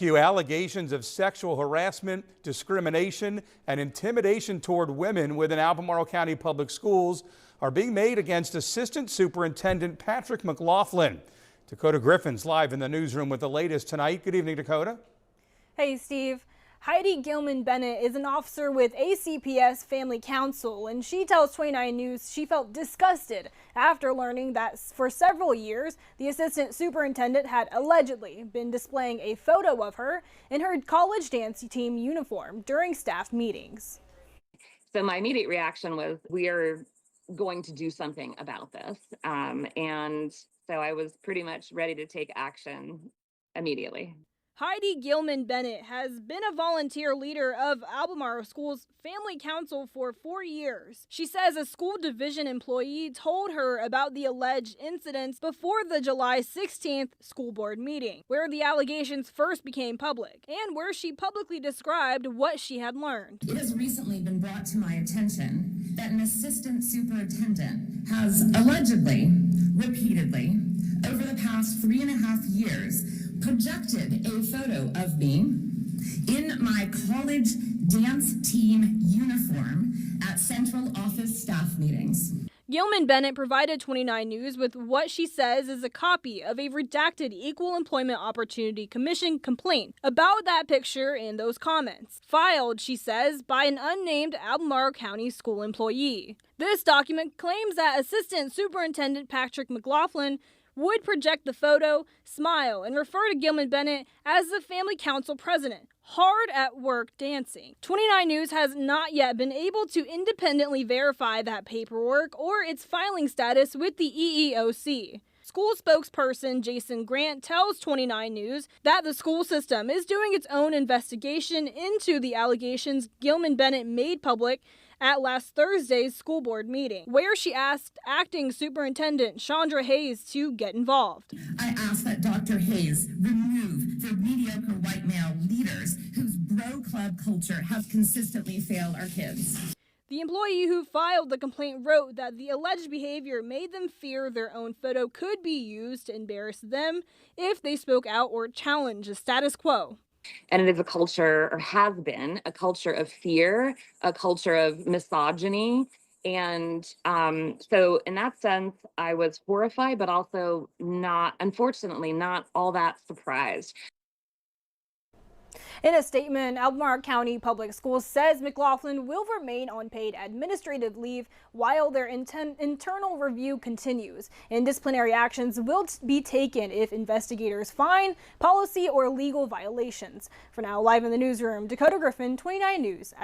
Allegations of sexual harassment, discrimination, and intimidation toward women within Albemarle County Public Schools are being made against Assistant Superintendent Patrick McLaughlin. Dakota Griffin's live in the newsroom with the latest tonight. Good evening, Dakota. Hey, Steve. Heidi Gilman-Bennett is an officer with ACPS Family Council, and she tells 29 News she felt disgusted after learning that for several years, the assistant superintendent had allegedly been displaying a photo of her in her college dance team uniform during staff meetings. So my immediate reaction was, we are going to do something about this. And so I was pretty much ready to take action immediately. Heidi Gilman-Bennett has been a volunteer leader of Albemarle School's Family Council for 4 years. She says a school division employee told her about the alleged incidents before the July 16th school board meeting, where the allegations first became public, and where she publicly described what she had learned. It has recently been brought to my attention that an assistant superintendent has allegedly, repeatedly, over the past 3.5 years, projected a photo of me in my college dance team uniform at central office staff meetings. Gilman-Bennett provided 29 News with what she says is a copy of a redacted Equal Employment Opportunity Commission complaint about that picture and those comments, filed, she says, by an unnamed Albemarle County school employee. This document claims that Assistant Superintendent Patrick McLaughlin would project the photo, smile, and refer to Gilman-Bennett as the Family Council president, hard at work dancing. 29 News has not yet been able to independently verify that paperwork or its filing status with the EEOC. School spokesperson Jason Grant tells 29 News that the school system is doing its own investigation into the allegations Gilman-Bennett made public at last Thursday's school board meeting, where she asked acting superintendent Chandra Hayes to get involved. I ask that Dr. Hayes remove the mediocre white male leaders whose bro club culture has consistently failed our kids. The employee who filed the complaint wrote that the alleged behavior made them fear their own photo could be used to embarrass them if they spoke out or challenged the status quo. And it is a culture, or has been, a culture of fear, a culture of misogyny. And so in that sense, I was horrified, but also unfortunately, not all that surprised. In a statement, Albemarle County Public Schools says McLaughlin will remain on paid administrative leave while their internal review continues, and disciplinary actions will be taken if investigators find policy or legal violations. For now, live in the newsroom, Dakota Griffin, 29 News.